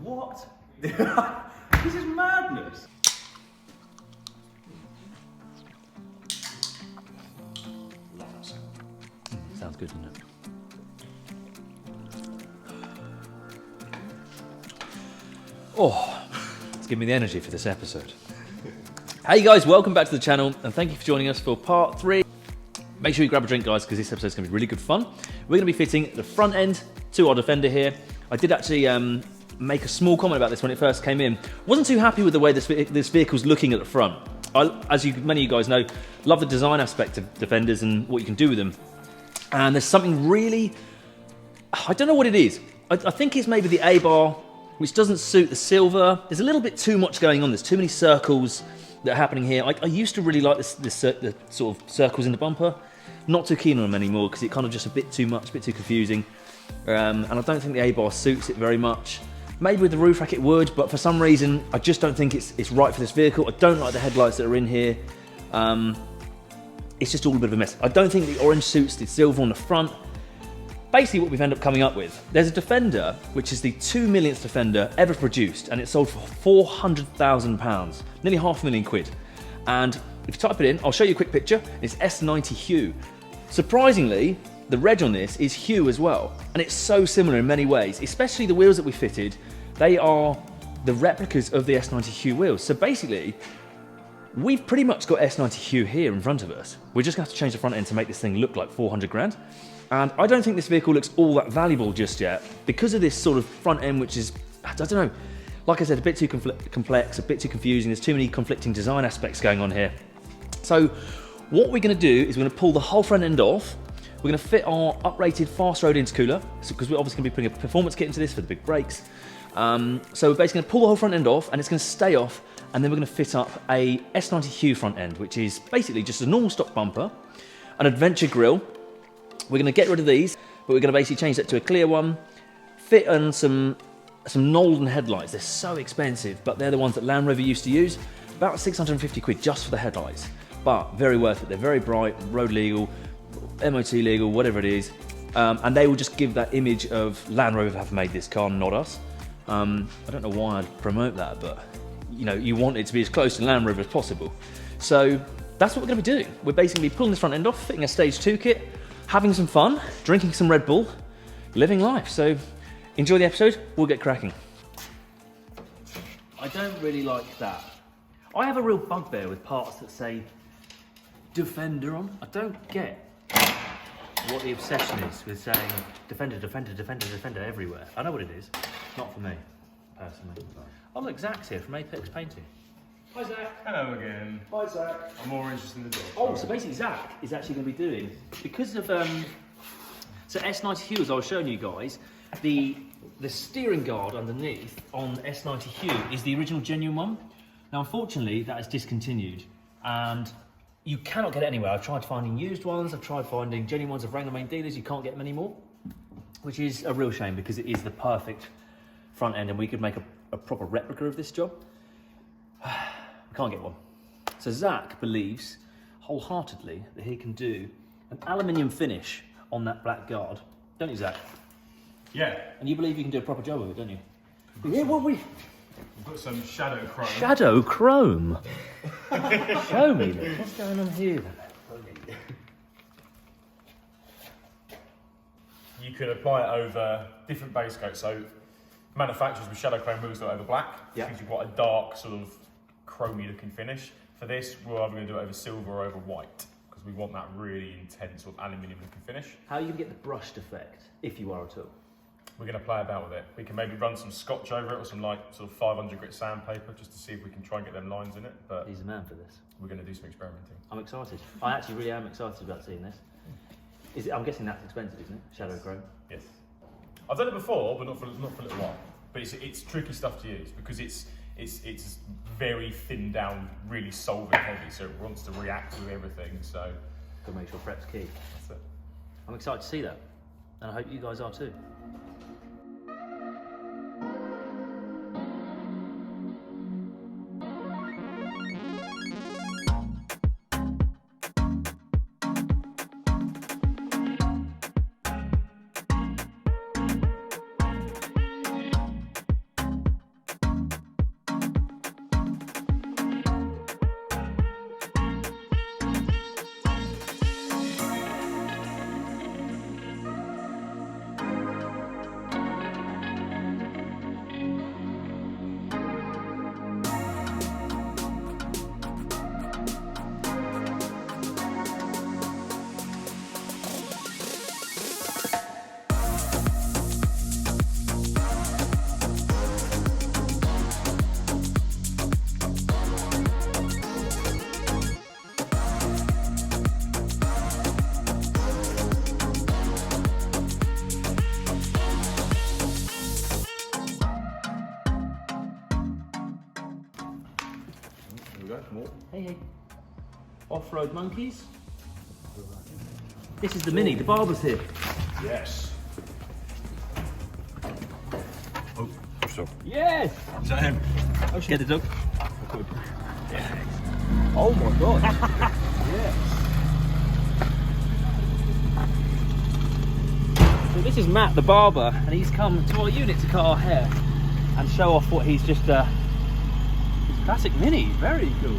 What? This is madness. Sounds good, doesn't it? Oh, it's giving me the energy for this episode. Hey guys, welcome back to the channel and thank you for joining us for part 3. Make sure you grab a drink, guys, because this episode is going to be really good fun. We're going to be fitting the front end to our Defender here. I did actually make a small comment about this when it first came in. Wasn't too happy with the way this vehicle's looking at the front. As many of you guys know, love the design aspect of Defenders and what you can do with them. And there's something really, I don't know what it is. I think it's maybe the A-bar, which doesn't suit the silver. There's a little bit too much going on. There's too many circles that are happening here. I used to really like the sort of circles in the bumper. Not too keen on them anymore because it kind of just a bit too much, a bit too confusing. And I don't think the A-bar suits it very much. Maybe with the roof rack it would, but for some reason, I just don't think it's right for this vehicle. I don't like the headlights that are in here. It's just all a bit of a mess. I don't think the orange suits the silver on the front. Basically what we've ended up coming up with, there's a Defender, which is the 2 millionth Defender ever produced, and it sold for £400,000, nearly £500,000. And if you type it in, I'll show you a quick picture. It's S90 HUE. Surprisingly, the reg on this is HUE as well, and it's so similar in many ways, especially the wheels that we fitted. They are the replicas of the S90 HUE wheels. So basically, we've pretty much got S90 HUE here in front of us. We're just going to have to change the front end to make this thing look like 400 grand. And I don't think this vehicle looks all that valuable just yet because of this sort of front end, which is, I don't know, like I said, a bit too complex, a bit too confusing. There's too many conflicting design aspects going on here. So what we're going to do is we're going to pull the whole front end off. We're going to fit our uprated fast road intercooler, because we're obviously going to be putting a performance kit into this for the big brakes. So we're basically going to pull the whole front end off, and it's going to stay off, and then we're going to fit up a S90 HUE front end, which is basically just a normal stock bumper, an adventure grille. We're going to get rid of these, but we're going to basically change that to a clear one, fit on some Nolden headlights. They're so expensive, but they're the ones that Land Rover used to use. About 650 quid just for the headlights, but very worth it. They're very bright, road legal, MOT legal, whatever it is, and they will just give that image of Land Rover have made this car, not us. I don't know why I'd promote that, but you know, you want it to be as close to Land Rover as possible. So that's what we're going to be doing. We're basically pulling this front end off, fitting a stage 2 kit, having some fun, drinking some Red Bull, living life. So enjoy the episode, we'll get cracking. I don't really like that. I have a real bugbear with parts that say Defender on. I don't get what the obsession is with saying Defender, Defender, Defender, Defender everywhere. I know what it is. Not for me, personally. Oh look, Zach's here from Apex Painting. Hi Zach. Hello again. Hi Zach. I'm more interested in the dog. Oh, so basically Zach is actually going to be doing, because of, so S90 HUE, as I was showing you guys, the steering guard underneath on S90 HUE is the original genuine one. Now unfortunately that is discontinued, and you cannot get it anywhere. I've tried finding used ones, I've tried finding genuine ones, I've rang the main dealers, you can't get them anymore, which is a real shame because it is the perfect front end and we could make a proper replica of this job. We can't get one. So Zach believes wholeheartedly that he can do an aluminium finish on that black guard. Don't you, Zach? Yeah. And you believe you can do a proper job of it, don't you? Yeah, well, we've got some shadow chrome. Shadow chrome? Show me then. What's going on here then? You could apply it over different base coats. So manufacturers with shadow chrome moves it over black. Yeah. Gives you quite a dark sort of chromey looking finish. For this, we're either going to do it over silver or over white because we want that really intense sort of aluminium looking finish. How are you going to get the brushed effect, if you are at all? We're going to play about with it. We can maybe run some scotch over it or some like sort of 500 grit sandpaper just to see if we can try and get them lines in it. But he's the man for this. We're going to do some experimenting. I'm excited. I actually really am excited about seeing this. Is it, I'm guessing that's expensive, isn't it? Shadow chrome. Yes. I've done it before, but not for a little while. But it's tricky stuff to use because it's very thin down, really solvent heavy, so it wants to react with everything. So gotta make sure prep's key. That's it. I'm excited to see that, and I hope you guys are too. Hey, hey. Off-road monkeys. This is the Mini, the barber's here. Yes. Oh, stop. Yes! Is that him? Oh, get the dog. Yeah. Oh my god. Yes. So this is Matt, the barber, and he's come to our unit to cut our hair and show off what he's just, his classic Mini. Very cool.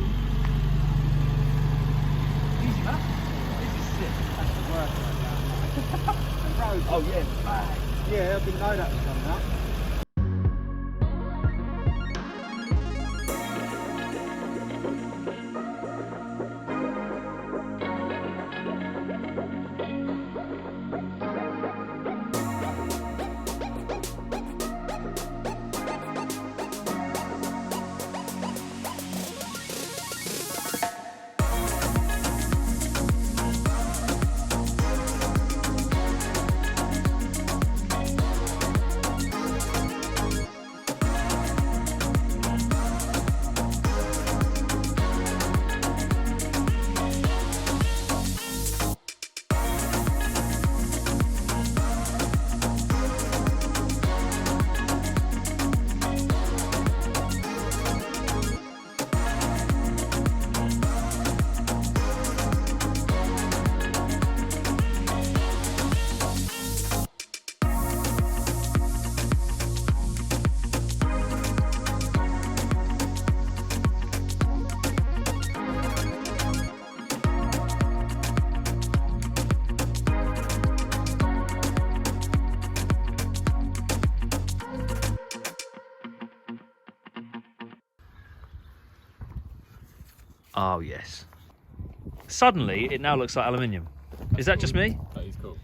Easy, Matt. This is sick. That's the work right now. Oh yeah. Yeah, I didn't know that was coming up. Oh yes. Suddenly, it now looks like aluminium. Is that just me? That is cool.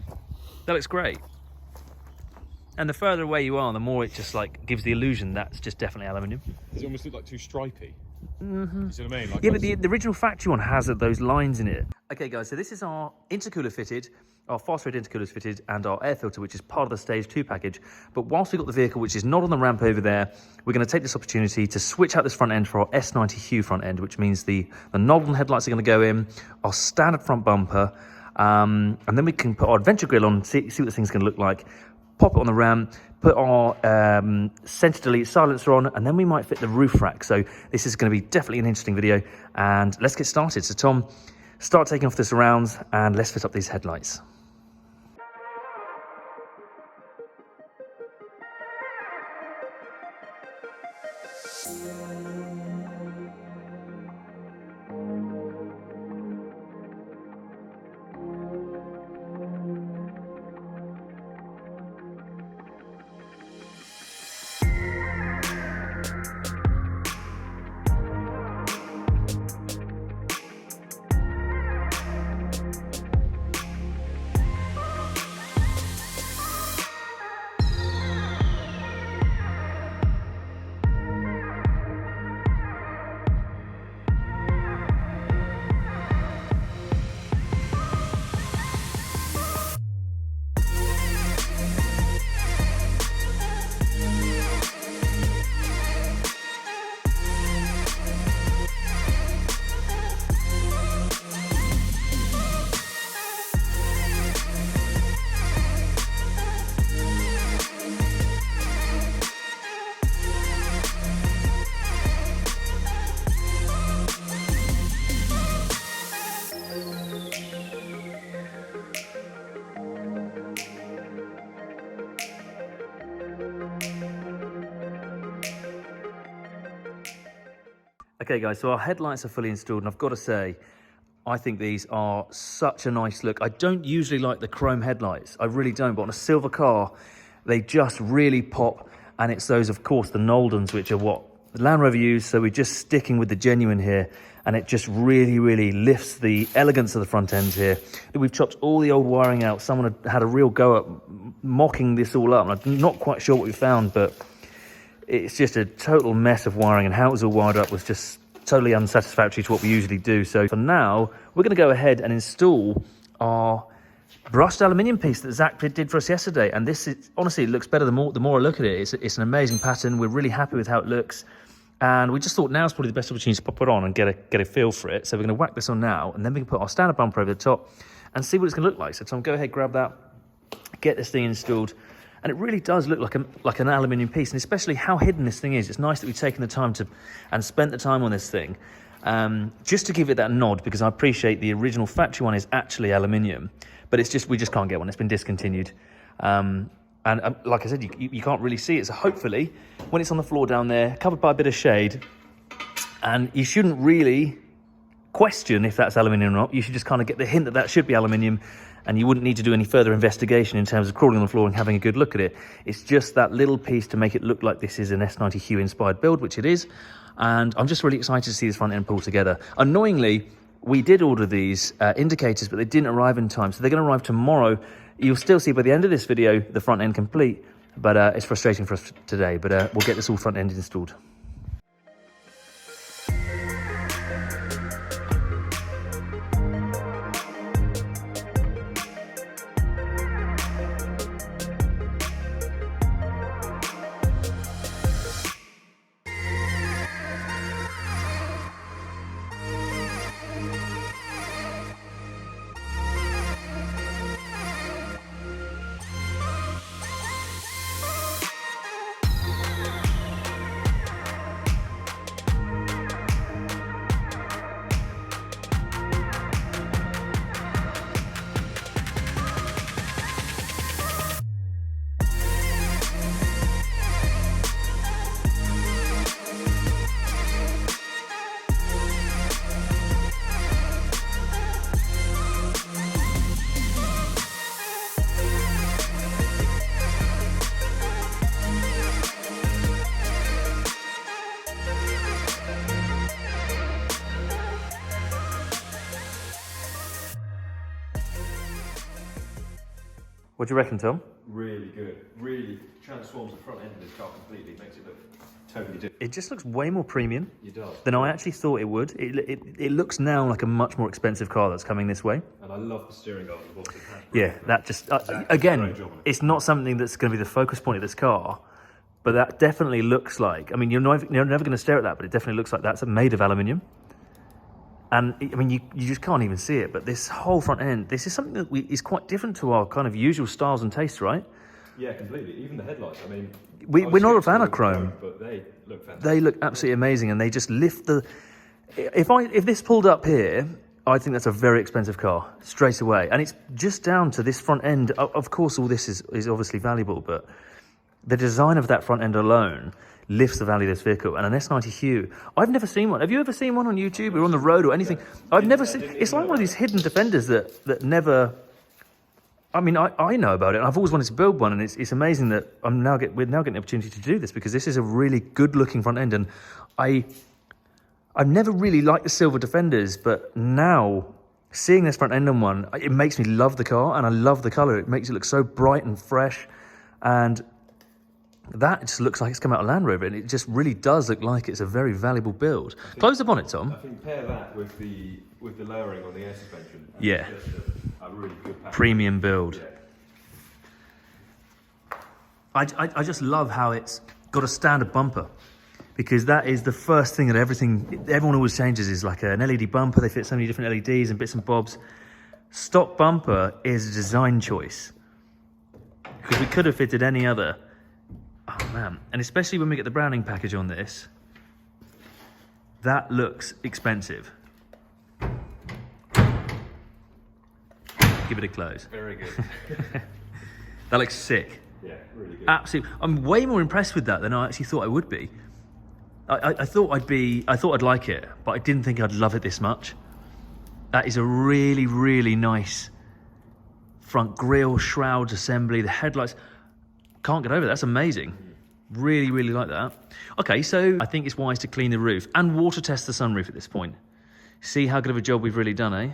That looks great. And the further away you are, the more it just like gives the illusion that's just definitely aluminium. Does it almost look like too stripy? Mm-hmm. You see what I mean? Like Yeah, but the original factory one has those lines in it. Okay guys, so this is our intercooler fitted, our fast rate intercoolers fitted, and our air filter, which is part of the stage 2 package. But whilst we've got the vehicle, which is not on the ramp over there, we're going to take this opportunity to switch out this front end for our S90 HUE front end, which means the nozzle headlights are going to go in, our standard front bumper, and then we can put our adventure grille on, see what this thing's going to look like, pop it on the ramp, put our center delete silencer on, and then we might fit the roof rack. So this is going to be definitely an interesting video, and let's get started. So Tom, start taking off the surrounds and let's fit up these headlights. Okay guys, so our headlights are fully installed, and I've got to say, I think these are such a nice look. I don't usually like the chrome headlights, I really don't, but on a silver car, they just really pop, and it's those, of course, the Noldens, which are what the Land Rover used, so we're just sticking with the genuine here, and it just really, really lifts the elegance of the front ends here. We've chopped all the old wiring out. Someone had a real go at mocking this all up, and I'm not quite sure what we found, but it's just a total mess of wiring, and how it was all wired up was just totally unsatisfactory to what we usually do. So for now, we're going to go ahead and install our brushed aluminium piece that Zach did for us yesterday. And this is, honestly, it looks better the more I look at it. It's an amazing pattern. We're really happy with how it looks. And we just thought now's probably the best opportunity to pop it on and get a feel for it. So we're going to whack this on now, and then we can put our standard bumper over the top and see what it's going to look like. So Tom, go ahead, grab that, get this thing installed. And it really does look like an aluminium piece, and especially how hidden this thing is. It's nice that we've taken the time and spent the time on this thing, just to give it that nod, because I appreciate the original factory one is actually aluminium, but it's just, we just can't get one. It's been discontinued. And like I said, you can't really see it. So hopefully when it's on the floor down there, covered by a bit of shade, and you shouldn't really question if that's aluminium or not. You should just kind of get the hint that that should be aluminium, and you wouldn't need to do any further investigation in terms of crawling on the floor and having a good look at it. It's just that little piece to make it look like this is an S90 HUE inspired build, which it is. And I'm just really excited to see this front end pull together. Annoyingly, we did order these indicators, but they didn't arrive in time. So they're going to arrive tomorrow. You'll still see by the end of this video the front end complete, but it's frustrating for us today. But we'll get this all front end installed. What do you reckon, Tom? Really good. Really transforms the front end of this car completely. Makes it look totally different. It just looks way more premium It does. than I actually thought it would. It looks now like a much more expensive car that's coming this way. And I love the steering wheel. Yeah, that just, Great again, job on it. it's not something that's going to be the focus point of this car, but that definitely looks like, I mean, you're never going to stare at that, but it definitely looks like that's made of aluminium. And I mean, you just can't even see it, but this whole front end, this is something that is quite different to our kind of usual styles and tastes, right? Yeah, completely. Even the headlights. I mean, We're not a fan of chrome. but they look fantastic. They look absolutely amazing, and they just lift the... If this pulled up here, I think that's a very expensive car, straight away. And it's just down to this front end. Of course, all this is obviously valuable, but the design of that front end alone lifts the value of this vehicle. And an S90 HUE, I've never seen one. Have you ever seen one on YouTube or on the road or anything? I've never seen... It's like one of these hidden defenders that never... I mean, I know about it. I've always wanted to build one, and it's amazing that we're now getting the opportunity to do this, because this is a really good-looking front end. And I've never really liked the silver defenders, but now seeing this front end on one, it makes me love the car, and I love the colour. It makes it look so bright and fresh, and that just looks like it's come out of Land Rover, and it just really does look like it's a very valuable build. Close the bonnet, Tom. I think pair that with the lowering on the air suspension. Yeah. It's just a really good package. Premium build. Yeah. I just love how it's got a standard bumper, because that is the first thing that everyone always changes, is like an LED bumper. They fit so many different LEDs and bits and bobs. Stock bumper is a design choice, because we could have fitted any other. Oh man, and especially when we get the Browning package on this, that looks expensive. Give it a close. Very good. That looks sick. Yeah, really good. Absolutely. I'm way more impressed with that than I actually thought I would be. I thought I'd like it, but I didn't think I'd love it this much. That is a really, really nice front grille, shroud assembly, the headlights. Can't get over that. That's amazing. Really, really like that. Okay, so I think it's wise to clean the roof and water test the sunroof at this point. See how good of a job we've really done, eh?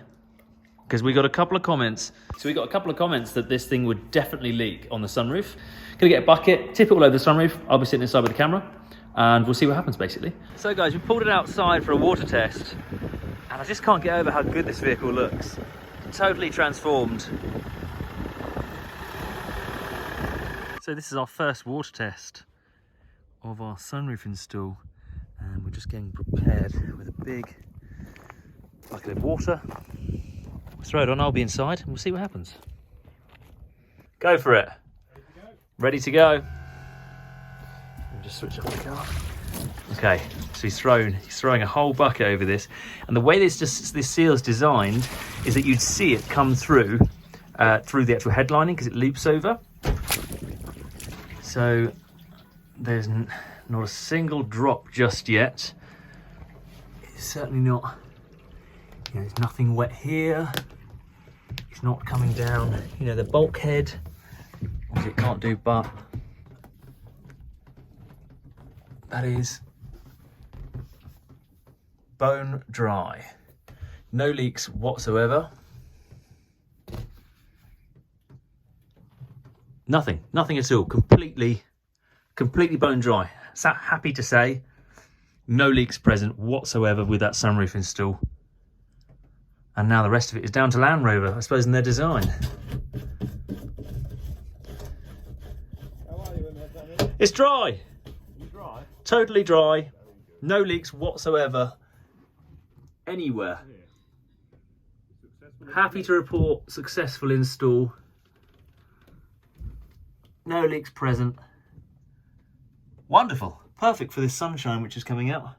Because we got a couple of comments. So we got a couple of comments that this thing would definitely leak on the sunroof. Gonna get a bucket, tip it all over the sunroof. I'll be sitting inside with the camera, and we'll see what happens, basically. So guys, we pulled it outside for a water test, and I just can't get over how good this vehicle looks. Totally transformed. So this is our first water test of our sunroof install, And we're just getting prepared with a big bucket of water. We'll throw it on, I'll be inside, and we'll see what happens. Go for it. Ready to go. We'll just switch off the car. Okay, so he's throwing a whole bucket over this, and the way this seal is designed is that you'd see it come through through the actual headlining because it loops over. So there's not a single drop just yet. It's certainly not, you know, there's nothing wet here. It's not coming down, you know, the bulkhead, which it can't do, but that is bone dry. No leaks whatsoever. Nothing at all. Completely bone dry. So happy to say, no leaks present whatsoever with that sunroof install. And now the rest of it is down to Land Rover, I suppose, in their design. It's dry. Dry? Totally dry. No leaks whatsoever anywhere. Happy to report successful install. No leaks present. Wonderful. Perfect for this sunshine which is coming out.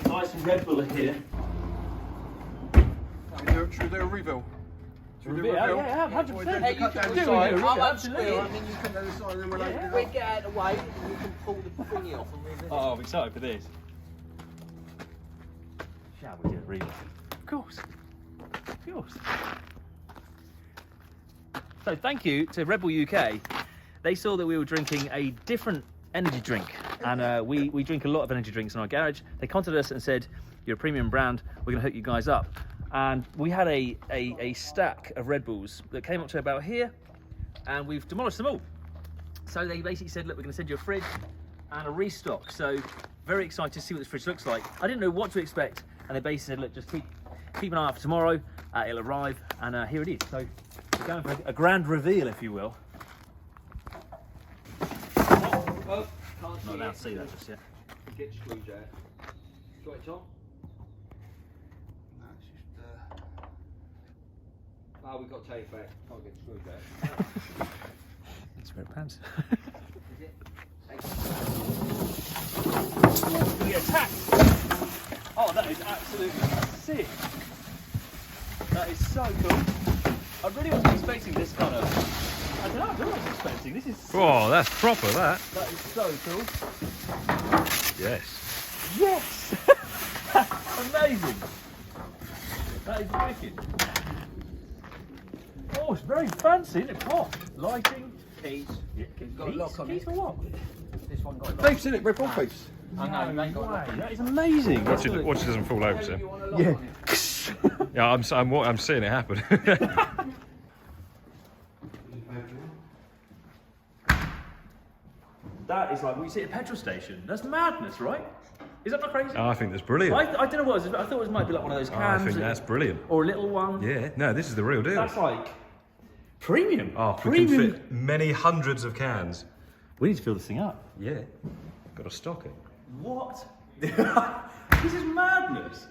Nice and Red Bull are here. Should we do a reveal? Yeah, 100%. You can do it. Absolutely. And then you can go side and we'll open it. Get out of the way and you can pull the thingy off and move it. Oh, I'm excited for this. Shall we do a reveal? Of course. Of course. So thank you to Red Bull UK. They saw that we were drinking a different energy drink, and we drink a lot of energy drinks in our garage. They contacted us and said, you're a premium brand, we're gonna hook you guys up. And we had a stack of Red Bulls that came up to about here, and we've demolished them all. So they basically said, look, we're gonna send you a fridge and a restock. So very excited to see what this fridge looks like. I didn't know what to expect, and they basically said, look, just keep an eye out for tomorrow, it'll arrive, and here it is. So we're going for a grand reveal, if you will. Oh, can't Not allowed to see that just yet. Get screwed out. Switch on. No, it's just, Oh, we've got to take it back. Can't get screwed out. Let's wear pants. Is it? We get attacked! Oh, that is absolutely sick. That is so cool. I really wasn't expecting this kind of... I don't know what I was expecting. This is sick. Oh, that's proper, that. That is so cool. Yes. Yes! Amazing. That is wicked. Oh, it's very fancy, isn't it? Oh, lighting, keys. Yeah, Got a lock on keys it. for what? This one got a lock. Beef's, isn't it? Red Bull beefs. I know, you ain't got a lock. That is amazing. Watch it doesn't fall over, You Tim. want a lock on it? Yeah, I'm seeing it happen. That is like what you see at a petrol station. That's madness, right? Is that not crazy? I think that's brilliant. I don't know what it is. I thought it might be like one of those cans. I think that's brilliant. Or a little one. Yeah, no, this is the real deal. That's like premium. Oh, we premium. can fit many hundreds of cans. We need to fill this thing up. Yeah, got to stock it. What? This is madness.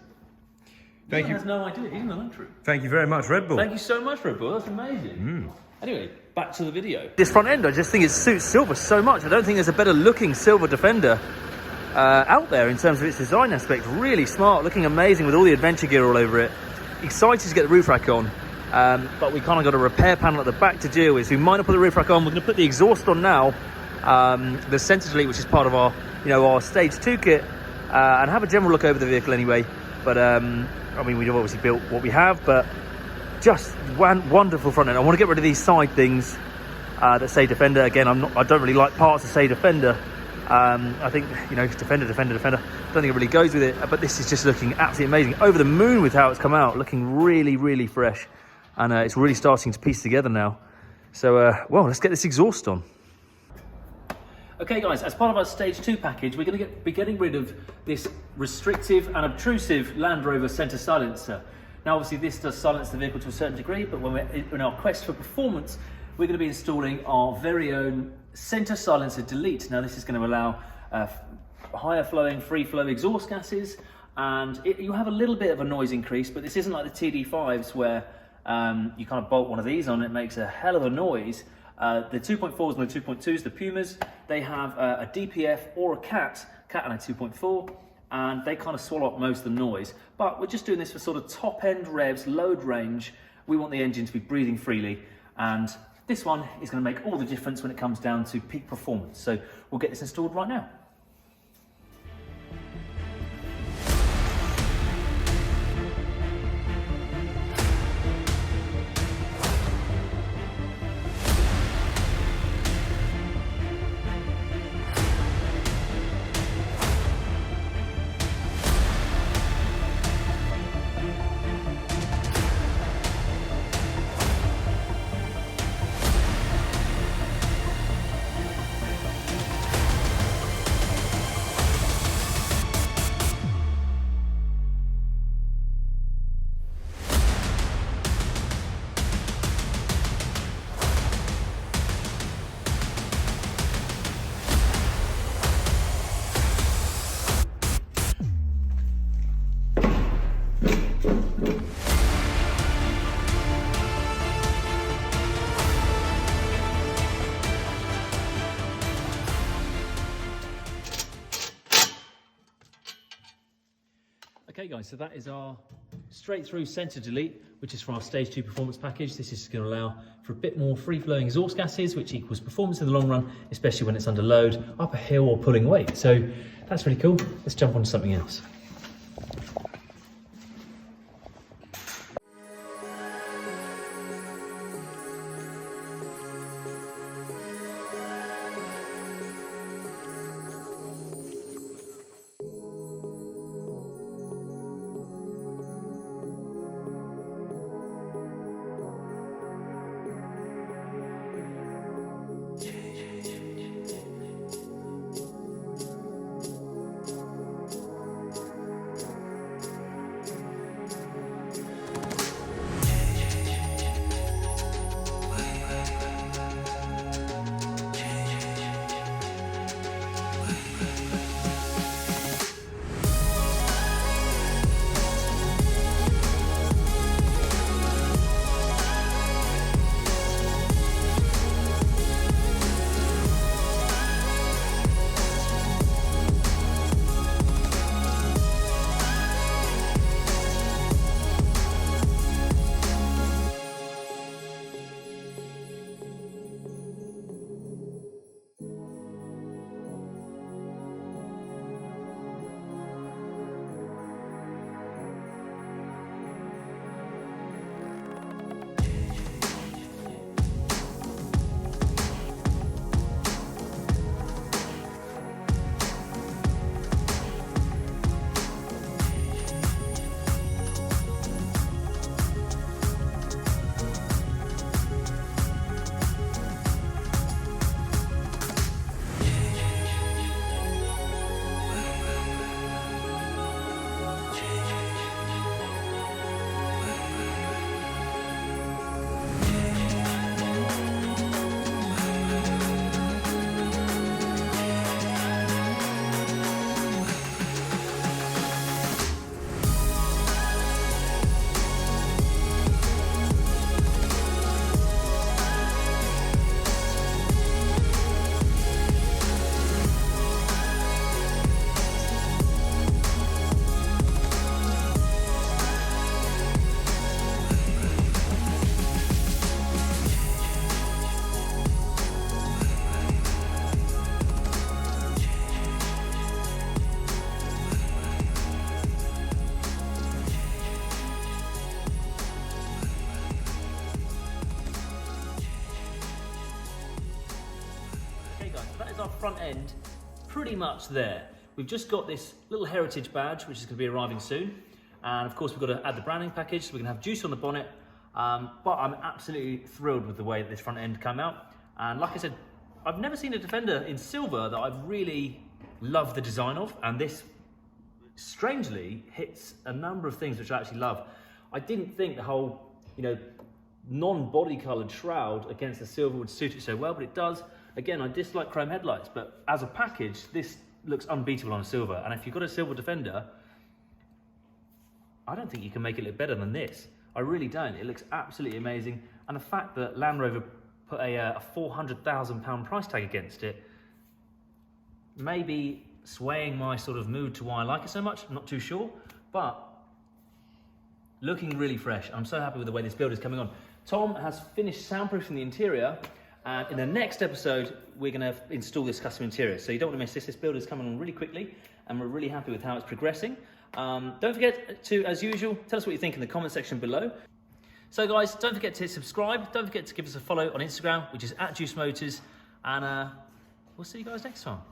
Thank He you. has no idea. Isn't that true? Thank you very much, Red Bull. Thank you so much, Red Bull. That's amazing. Anyway, back to the video. This front end, I just think it suits silver so much. I don't think there's a better looking silver Defender out there in terms of its design aspect. Really smart, looking amazing with all the adventure gear all over it. Excited to get the roof rack on, but we kind of got a repair panel at the back to deal with. So we might not put the roof rack on. We're going to put the exhaust on now. The sensor delete, which is part of our, our stage 2 kit, and have a general look over the vehicle anyway. But I mean, we've obviously built what we have, but just wonderful front end. I want to get rid of these side things that say Defender. Again, I don't really like parts that say Defender. I think Defender. I don't think it really goes with it. But this is just looking absolutely amazing. Over the moon with how it's come out, looking really, really fresh, and it's really starting to piece together now. So, well, let's get this exhaust on. Okay guys, as part of our stage 2 package, we're going to be getting rid of this restrictive and obtrusive Land Rover centre silencer. Now obviously this does silence the vehicle to a certain degree, but when we're in our quest for performance, we're going to be installing our very own centre silencer delete. Now this is going to allow higher flowing, free flow exhaust gases, and you have a little bit of a noise increase, but this isn't like the TD5s where you kind of bolt one of these on, it makes a hell of a noise. The 2.4s and the 2.2s, the Pumas, they have a DPF or a cat and a 2.4, and they kind of swallow up most of the noise. But we're just doing this for sort of top end revs, load range. We want the engine to be breathing freely, and this one is going to make all the difference when it comes down to peak performance. So we'll get this installed right now. Okay guys, so that is our straight through centre delete, which is from our stage 2 performance package. This is going to allow for a bit more free flowing exhaust gases, which equals performance in the long run, especially when it's under load, up a hill or pulling weight. So that's really cool. Let's jump on to something else. Our front end pretty much there. We've just got this little heritage badge which is going to be arriving soon, and of course we've got to add the branding package so we can have juice on the bonnet, but I'm absolutely thrilled with the way that this front end came out. And like I said, I've never seen a Defender in silver that I've really loved the design of, and this strangely hits a number of things which I actually love. I didn't think the whole, non-body coloured shroud against the silver would suit it so well, but it does. Again, I dislike chrome headlights, but as a package, this looks unbeatable on a silver. And if you've got a silver Defender, I don't think you can make it look better than this. I really don't. It looks absolutely amazing. And the fact that Land Rover put a £400,000 price tag against it, maybe swaying my sort of mood to why I like it so much, I'm not too sure. But looking really fresh. I'm so happy with the way this build is coming on. Tom has finished soundproofing the interior, and in the next episode, we're going to install this custom interior. So you don't want to miss this. This build is coming on really quickly, and we're really happy with how it's progressing. Don't forget to, as usual, tell us what you think in the comment section below. So guys, don't forget to subscribe. Don't forget to give us a follow on Instagram, which is @JuiceMotors, and we'll see you guys next time.